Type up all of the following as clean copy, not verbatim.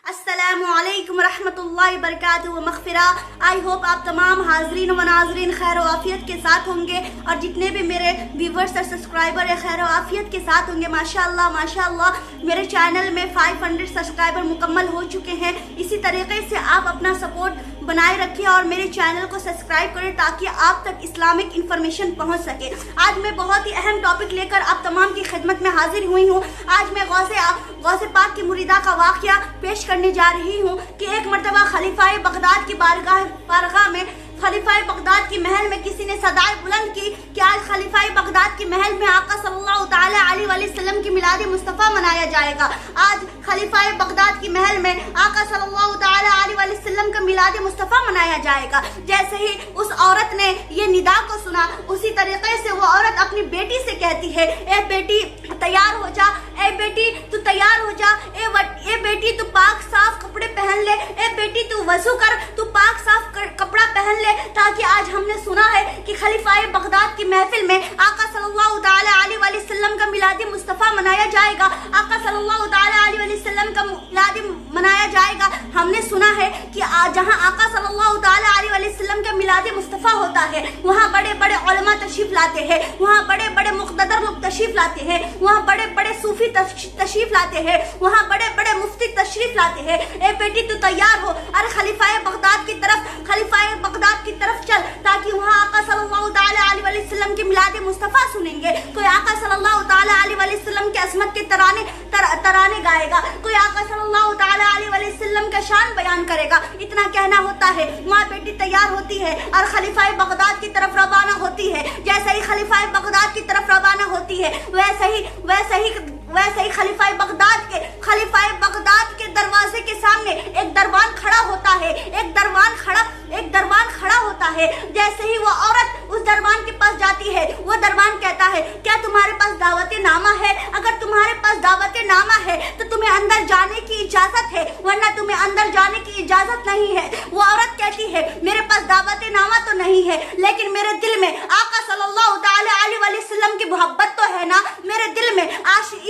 अस्सलामुअलैकुम रहमतुल्लाहि वबरकातुहू मग़फ़िरा। I hope आप तमाम हाज़रीन व नाज़रीन खैर व आफ़ियत के साथ होंगे और जितने भी मेरे व्यूवर्स और सब्सक्राइबर है खैर व आफ़ियत के साथ होंगे। माशाअल्लाह माशाअल्लाह मेरे चैनल में 500 सब्सक्राइबर मुकम्मल हो चुके हैं। इसी तरीके से आप अपना सपोर्ट बनाए रखिए और मेरे चैनल को सब्सक्राइब करें ताकि आप तक इस्लामिक इन्फॉर्मेशन पहुंच सके। आज मैं बहुत ही अहम टॉपिक लेकर आप तमाम की खिदमत में हाजिर हुई हूँ। आज मैं गौसे पाक की मुरीदा का वाक़या पेश करने जा रही हूँ कि एक मरतबा खलीफाए बगदाद की बारगाह में खलीफाए बगदाद की महल में किसी ने सदाएं बुलंद की कि आज खलीफाए बगदाद की महल में आका सल्लल्लाहु तआला अलैहि वसल्लम की मिलाद मुस्तफ़ा मनाया जाएगा। आज खलीफाए बगदाद की महल में आका सल्लल्लाहु तआला अलैहि वसल्लम का मिलाद मुस्तफ़ा मनाया जाएगा। जैसे ही उस औरत ने ये निदा को सुना, उसी तरीके से वो औरत अपनी बेटी से कहती है, ए बेटी तैयार हो जा, ए बेटी तू तैयार हो जा, ए बेटी तू पाक साफ कपड़े पहन ले, ए बेटी तू वजू कर, तू पाक साफ कपड़ा पहन ले, ताकि आज हमने सुना है कि खलीफाए बगदाद की महफिल में आका सल्लल्लाहु तआला अलैहि वसल्लम का मिलाद मुस्तफ़ा मनाया जाएगा। आका सल्लल्लाहु तआला अलैहि वसल्लम का मिलाद मनाया जाएगा। हमने सुना है कि जहां आका सल्लल्लाहु तआला अलैहि वसल्लम का मिलाद मुस्तफ़ा होता है वहां बड़े बड़े उलमा तशरीफ लाते हैं, वहां बड़े बड़े मुक़्तदर लोग तशरीफ लाते हैं, वहां बड़े बड़े सूफी तशरीफ लाते हैं, वहां बड़े बड़े मुफ्ती तशरीफ लाते हैं। ए बेटी तू तैयार हो, अरे खलीफाए बगदाद की तरफ चल ताकि वहां आका सल्लल्लाहु तआला अलैहि वसल्लम के मिलाद मुस्तफ़ा सुनेंगे। कोई आका सल्लल्लाहु तआला अलैहि वसल्लम के असमत के तराने गाएगा, कोई आका सल्लल्लाहु तआला अलैहि वसल्लम का शान बयान करेगा। इतना कहना होता है, वहाँ बेटी तैयार होती है और खलीफाए बगदाद की तरफ रवाना होती है। जैसे ही खलीफाए बगदाद की तरफ रवाना होती है वैसे ही खलीफाए बगदाद के दरवाजे के सामने एक दरबान खड़ा होता है। जैसे ही वो औरत उस दरबान के पास जाती है, वो दरबान कहता है, क्या तुम्हारे पास दावत नामा है? अगर तुम्हारे पास दावत नामा है तो तुम्हें अंदर जाने की इजाजत है, वरना तुम्हें अंदर जाने की इजाजत नहीं है। वो औरत कहती है, मेरे पास दावत नामा तो नहीं है, लेकिन मेरे दिल में आका सल्लल्लाहु तआला अलैहि वसल्लम की मोहब्बत तो है ना, मेरे दिल में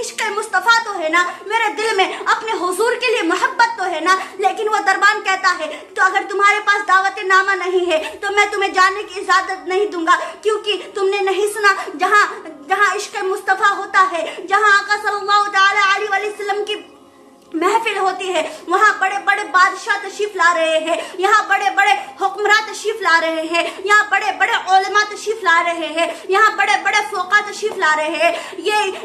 इश्क मुस्तफ़ा तो है ना, मेरे दिल में अपने हुजूर के लिए मोहब्बत तो है ना। लेकिन वो दरबान कहता है, तो अगर तुम्हारे पास दावत नामा नहीं है तो मैं तुम्हें जाने की इजाजत नहीं दूंगा, क्योंकि तुमने नहीं सुना जहां इश्क मुस्तफ़ा होता है, जहां आका सल्लल्लाहु तआला अलैहि वसल्लम की महफिल होती है, वहाँ बड़े बड़े बादशाह तशरीफ ला रहे हैं, यहाँ बड़े बड़े हुक्मरान तशरीफ ला रहे हैं, यहाँ बड़े बड़े उलमा तशरीफ ला रहे हैं, यहाँ बड़े बड़े फ़ोका तशरीफ ला रहे हैं।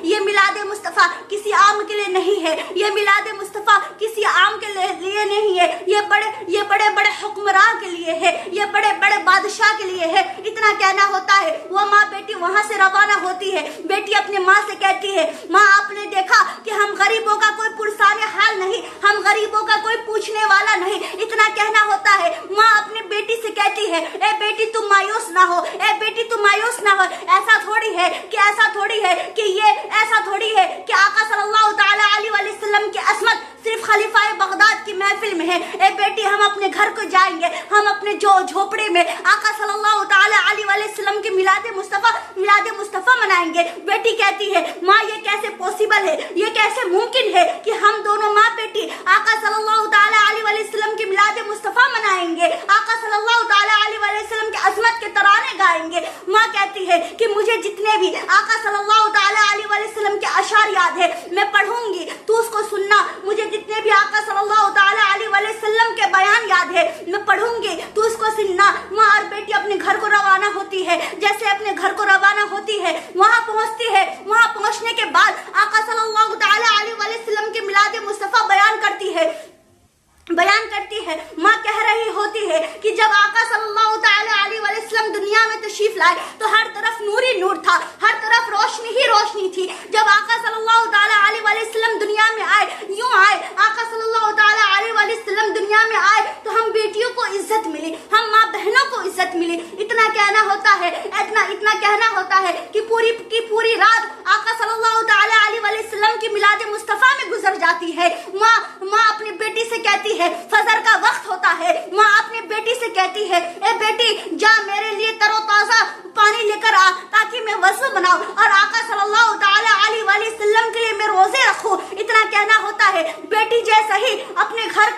ये मिलाद मुस्तफ़ा किसी आम के लिए नहीं है, ये मिलाद मुस्तफ़ा किसी आम के लिए नहीं है, ये बड़े बड़े हुक्मरान के लिए है, ये बड़े बड़े बादशाह के लिए है। इतना कहना होता है, वो माँ बेटी वहाँ से रवाना होती है। बेटी अपने माँ से कहती है, माँ आपने देखा कि हम गरीबों का कोई पुरसाने हाल नहीं, हम गरीबों का कोई पूछने वाला नहीं। इतना कहना होता है, माँ अपनी बेटी से कहती है, ए बेटी तुम मायूस ना हो, ए बेटी तुम मायूस ना हो। ऐसा थोड़ी है कि आका सल्लल्लाहु तआला अलैहि वसल्लम की असमत सिर्फ खलीफाए बगदाद की महफिल में है। ए बेटी हम अपने घर को जाएंगे, हम अपने झोपड़े में आका सल्लल्लाहु तआला अलैहि वसल्लम के मिलाद मुस्तफ़ा मनाएंगे। बेटी कहती है, माँ ये कैसे पॉसिबल है, ये कैसे मुमकिन है कि हम दोनों माँ बेटी आका सल्लल्लाहु तआला अलैहि वसल्लम के मिलाद मुस्तफ़ा मनाएंगे, आका सल्लल्लाहु तआला अलैहि वसल्लम के अज़मत के तराने गाएंगे। माँ कहती है कि मुझे जितने भी आका सल्लल्लाहु तआला अलैहि वसल्लम के अशार याद है मैं पढ़ूंगी, तू उसको सुनना। मुझे जितने भी आका सल्लल्लाहु तआला अलैहि वसल्लम के बयान याद है मैं पढ़ूंगी, तू उसको सुनना। माँ और बेटी अपने घर को रवाना होती है। जैसे अपने घर को रवाना होती है, वहाँ पहुँचती है। वहाँ पहुँचने के बाद आका सल्लल्लाहु तआला अलैहि वसल्लम के मिलाद मुस्तफ़ा बयान करती है। माँ कह रही होती है कि जब आका सल्लल्लाहु तआला अलैहि वसल्लम दुनिया में तशरीफ लाए तो हर तरफ नूर ही नूर था, हर तरफ रोशनी ही रोशनी थी। जब आका सल्लल्लाहु तआला अलैहि वसल्लम दुनिया में आए, आका सल्लल्लाहु तआला अलैहि वसल्लम दुनिया में आए तो हम बेटियों को इज्जत मिली, हम माँ बहनों को इज्जत मिली। इतना कहना होता है कि पूरी रात आका सल्लल्लाहु तआला अलैहि वसल्लम की मिलाद मुस्तफ़ा में गुजर जाती है। माँ अपनी बेटी से कहती है, फजर का वक्त होता है, माँ अपनी बेटी से कहती है, ए बेटी जा मेरे लिए तरोताजा पानी लेकर आ ताकि मैं वज़ू बनाऊं और आका सल्लल्लाहु ताला अलैहि वसल्लम के लिए मैं रोजे रखूं। इतना कहना होता है। बेटी जैसे ही अपने घर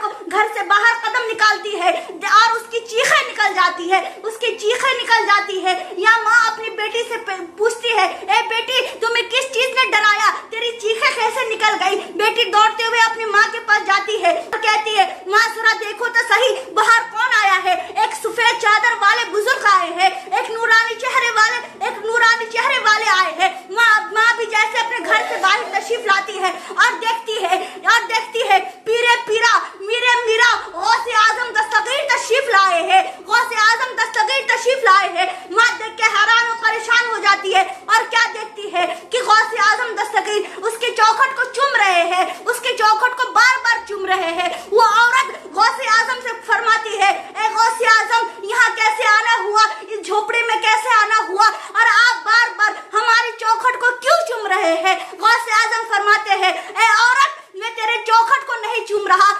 से बाहर कदम निकालती है और उसकी चीखें निकल जाती है, या माँ अपनी बेटी से पूछती है, ए बेटी तुम्हें किस चीज ने डराया, तेरी चीखें कैसे निकल गई? बेटी दौड़ते हुए अपनी माँ के पास जाती है और कहती है, माँ जरा देखो तो सही बाहर कौन आया है। एक सफेद चादर वाले बुजुर्ग आए हैं, एक नूरानी चेहरे वाले आए हैं। माँ भी जैसे अपने घर से बाहर तशरीफ लाती है और देखती है पीरे पीरा मीरे मीरा गौसे आजम दस्तगीर तशरीफ लाए हैं। माँ देख के हैरान और परेशान हो जाती है और क्या देखती है कि गौसे आजम दस्तगीर उसके चौखट को चूम रहे हैं, उसके चौखट को बार बार चूम रहे हैं। वो औरत गौसे आजम से फरमाती है, ए गौसे आजम यहाँ कैसे आना हुआ, इस झोपड़ी में कैसे आना हुआ और आप बार बार हमारी चौखट को क्यों चूम रहे हैं? गौसे आजम फरमाते हैं, ए औरत मैं तेरे चौखट को नहीं चूम रहा,